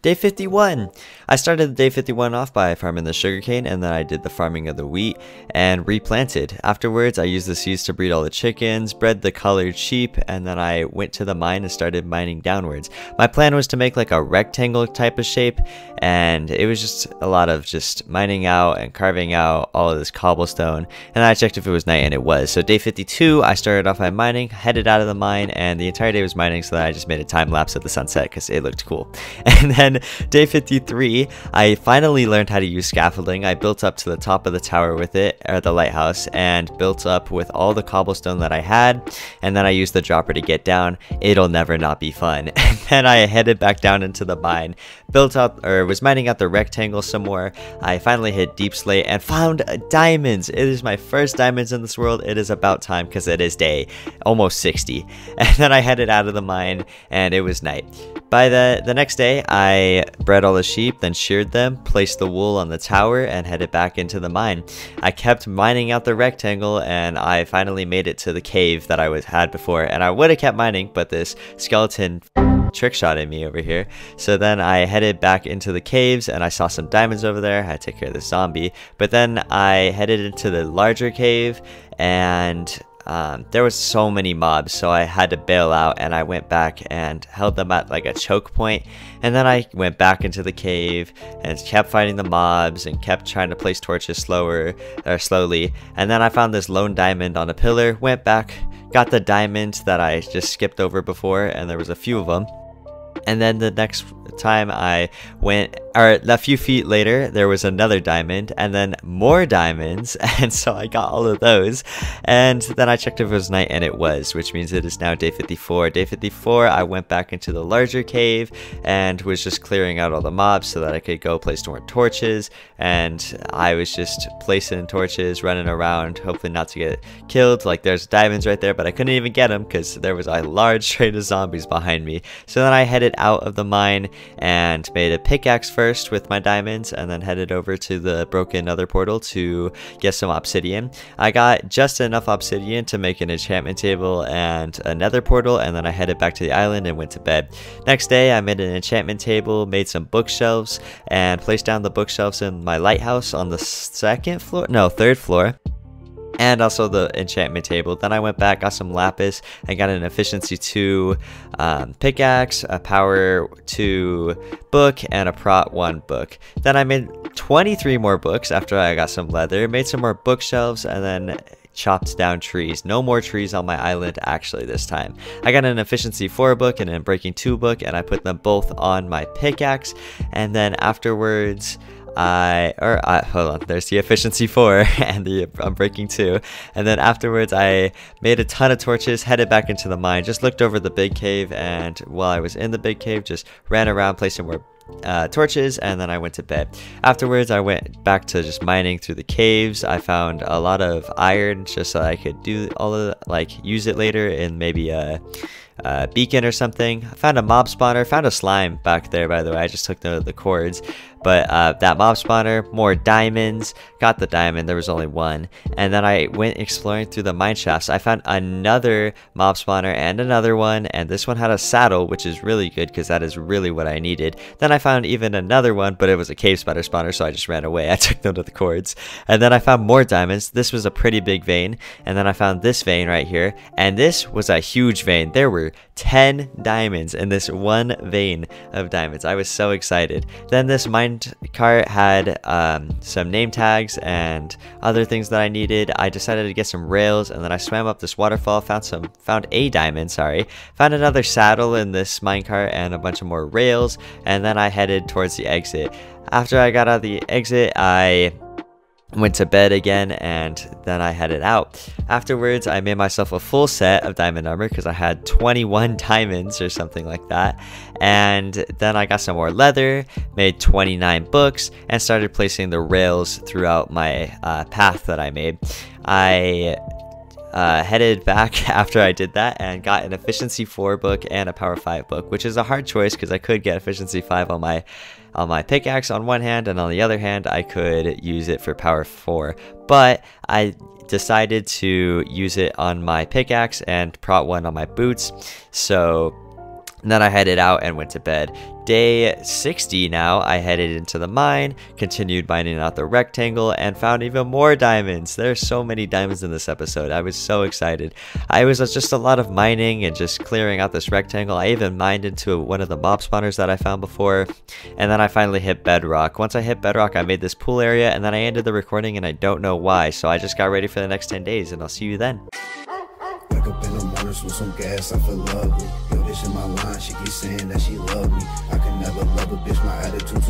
Day 51! I started day 51 off by farming the sugarcane, and then I did the farming of the wheat and replanted. Afterwards, I used the seeds to breed all the chickens, bred the colored sheep, and then I went to the mine and started mining downwards. My plan was to make like a rectangle type of shape, and it was just a lot of just mining out and carving out all of this cobblestone, and I checked if it was night, and it was. So day 52, I started off by mining, headed out of the mine, and the entire day was mining, so that I just made a time lapse at the sunset because it looked cool. And then day 53, I finally learned how to use scaffolding. I built up to the top of the tower with it, or the lighthouse, and built up with all the cobblestone that I had, and then I used the dropper to get down. It'll never not be fun. And then I headed back down into the mine, built up, or was mining out the rectangle some more. I finally hit deep slate and found diamonds. It is my first diamonds in this world. It is about time because it is day almost 60. And then I headed out of the mine and it was night. By the next day, I bred all the sheep, then sheared them, placed the wool on the tower, and headed back into the mine. I kept mining out the rectangle, and I finally made it to the cave that I had before. And I would have kept mining, but this skeleton trick shot at me over here. So then I headed back into the caves, and I saw some diamonds over there. I had to take care of the zombie. But then I headed into the larger cave, and there was so many mobs, so I had to bail out, and I went back and held them at like a choke point, and then I went back into the cave and kept fighting the mobs and kept trying to place torches slowly, and then I found this lone diamond on a pillar, went back, got the diamond that I just skipped over before, and there was a few of them. And then the next time I went, or a few feet later, there was another diamond, and then more diamonds, and so I got all of those. And then I checked if it was night, and it was, which means it is now day 54. Day 54, I went back into the larger cave and was just clearing out all the mobs so that I could go place more torches, and I was just placing torches, running around, hopefully not to get killed. Like, there's diamonds right there, but I couldn't even get them because there was a large train of zombies behind me. So then I headed out of the mine and made a pickaxe first with my diamonds, and then headed over to the broken nether portal to get some obsidian. I got just enough obsidian to make an enchantment table and a nether portal, and then I headed back to the island and went to bed. Next day, I made an enchantment table, made some bookshelves, and placed down the bookshelves in my lighthouse on the third floor. And also the enchantment table. Then I went back, got some lapis, and got an efficiency 2 pickaxe, a power 2 book, and a prot 1 book. Then I made 23 more books after I got some leather, made some more bookshelves, and then chopped down trees. No more trees on my island actually this time. I got an efficiency 4 book and an breaking 2 book, and I put them both on my pickaxe. And then afterwards, hold on, there's the efficiency 4 and the breaking 2, and then afterwards I made a ton of torches, headed back into the mine, just looked over the big cave, and while I was in the big cave just ran around placing more torches, and then I went to bed. Afterwards I went back to just mining through the caves. I found a lot of iron just so I could do all of use it later in maybe a beacon or something. I found a mob spawner, found a slime back there, by the way. I just took the cords, but that mob spawner, more diamonds, got the diamond, there was only one, and then I went exploring through the mine shafts. I found another mob spawner and another one, and this one had a saddle, which is really good because that is really what I needed. Then I found even another one, but it was a cave spider spawner, so I just ran away. I took them to the cords, and then I found more diamonds. This was a pretty big vein, and then I found this vein right here, and this was a huge vein. There were 10 diamonds in this one vein of diamonds. I was so excited. Then this mine cart had some name tags and other things that I needed. I decided to get some rails, and then I swam up this waterfall, found a diamond, found another saddle in this minecart and a bunch of more rails, and then I headed towards the exit. After I got out of the exit, I went to bed again, and then I headed out. Afterwards, I made myself a full set of diamond armor because I had 21 diamonds or something like that. And then I got some more leather, made 29 books, and started placing the rails throughout my path that I made. I headed back after I did that and got an efficiency 4 book and a power 5 book, which is a hard choice because I could get efficiency 5 on my pickaxe on one hand, and on the other hand I could use it for power 4, but I decided to use it on my pickaxe and prot 1 on my boots. So And then I headed out and went to bed. Day 60 now, I headed into the mine, continued mining out the rectangle, and found even more diamonds. There's so many diamonds in this episode. I was so excited. I was just a lot of mining and just clearing out this rectangle. I even mined into one of the mob spawners that I found before. And then I finally hit bedrock. Once I hit bedrock, I made this pool area, and then I ended the recording, and I don't know why. So I just got ready for the next 10 days, and I'll see you then. Wake up in the mornings with some gas, I feel lovely. Yo, this in my line, she keeps saying that she love me. I can never love a bitch, my attitude